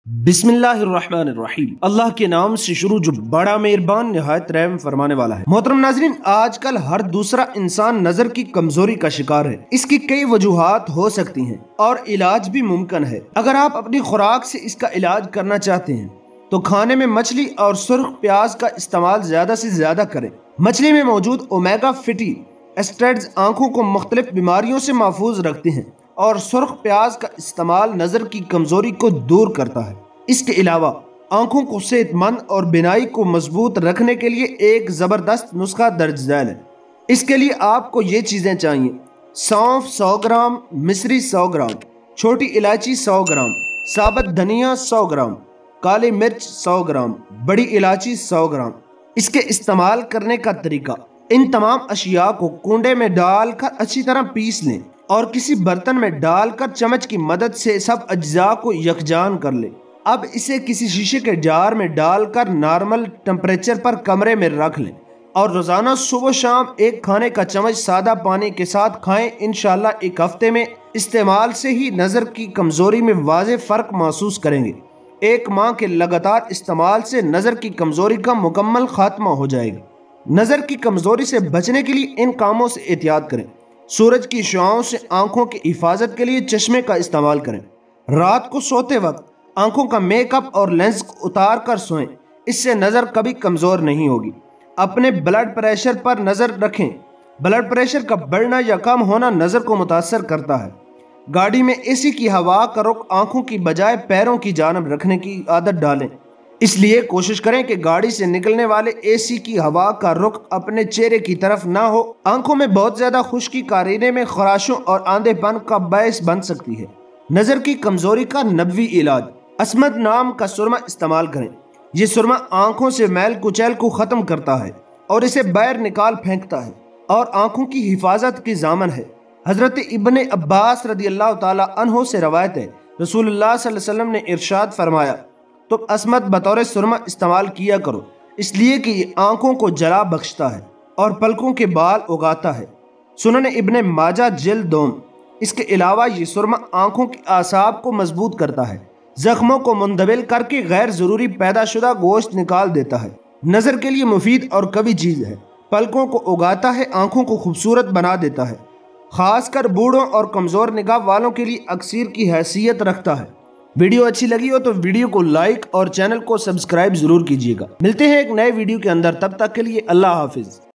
बिस्मिल्लाहिर्रहमानिर्रहीम। अल्लाह के नाम से शुरू जो बड़ा मेहरबान निहायत रहम फरमाने वाला है। मोहतरम नाज़रीन, आजकल हर दूसरा इंसान नजर की कमजोरी का शिकार है। इसकी कई वजूहात हो सकती हैं और इलाज भी मुमकिन है। अगर आप अपनी खुराक से इसका इलाज करना चाहते हैं तो खाने में मछली और सुर्ख प्याज का इस्तेमाल ज्यादा से ज्यादा करें। मछली में मौजूद ओमेगा फैटी एसिड्स आंखों को मुख्तलिफ बीमारियों से महफूज रखते हैं और सुर्ख प्याज का इस्तेमाल नजर की कमजोरी को दूर करता है। इसके अलावा आंखों को सेहतमंद और बिनाई को मजबूत रखने के लिए एक जबरदस्त नुस्खा दर्ज झैल है। इसके लिए आपको ये चीजें चाहिए: सौंफ 100 ग्राम, मिश्री 100 ग्राम, छोटी इलायची 100 ग्राम, साबुत धनिया 100 ग्राम, काली मिर्च 100 ग्राम, बड़ी इलायची 100 ग्राम। इसके इस्तेमाल करने का तरीका: इन तमाम अशिया को कूंडे में डालकर अच्छी तरह पीस लें और किसी बर्तन में डालकर चम्मच की मदद से सब अज्जा को यकजान कर लें। अब इसे किसी शीशे के जार में डालकर नॉर्मल टेम्परेचर पर कमरे में रख लें और रोजाना सुबह शाम एक खाने का चम्मच सादा पानी के साथ खाएं। इंशाल्लाह एक हफ्ते में इस्तेमाल से ही नज़र की कमजोरी में वाज़ेह फ़र्क महसूस करेंगे। एक माह के लगातार इस्तेमाल से नज़र की कमजोरी का मुकम्मल खात्मा हो जाएगा। नज़र की कमजोरी से बचने के लिए इन कामों से एहतियात करें। सूरज की शुआओं से आंखों की हिफाजत के लिए चश्मे का इस्तेमाल करें। रात को सोते वक्त आंखों का मेकअप और लेंस उतार कर सोएं, इससे नज़र कभी कमज़ोर नहीं होगी। अपने ब्लड प्रेशर पर नज़र रखें। ब्लड प्रेशर का बढ़ना या कम होना नज़र को मुतासर करता है। गाड़ी में एसी की हवा का रुख आंखों की बजाय पैरों की जानब रखने की आदत डालें। इसलिए कोशिश करें कि गाड़ी से निकलने वाले एसी की हवा का रुख अपने चेहरे की तरफ ना हो। आंखों में बहुत ज्यादा खुश्की कारीने में खराशों और आंधेपन का बायस बन सकती है। नज़र की कमजोरी का नबवी इलाज: अस्मद नाम का सुरमा इस्तेमाल करें। ये सुरमा आंखों से मैल कुचैल को ख़त्म करता है और इसे बाहर निकाल फेंकता है और आंखों की हिफाजत की जामन है। हजरत इब्ने अब्बास रदियल्लाहु ताला अन्हो से रवायत है, रसूलुल्लाह सल्लल्लाहु अलैहि वसल्लम ने इरशाद फरमाया, तो अस्मद बतौर सुरमा इस्तेमाल किया करो, इसलिए कि ये आंखों को जला बख्शता है और पलकों के बाल उगाता है। सुनन इब्ने माजा जिल्द दोम। इसके अलावा ये सुरमा आंखों के आसाब को मजबूत करता है, जख्मों को मुंदबिल करके गैर जरूरी पैदाशुदा गोश्त निकाल देता है, नजर के लिए मुफीद और कवी चीज है, पलकों को उगाता है, आंखों को खूबसूरत बना देता है, खासकर बूढ़ों और कमजोर निगाह वालों के लिए अक्सीर की हैसियत रखता है। वीडियो अच्छी लगी हो तो वीडियो को लाइक और चैनल को सब्सक्राइब जरूर कीजिएगा। मिलते हैं एक नए वीडियो के अंदर, तब तक के लिए अल्लाह हाफिज।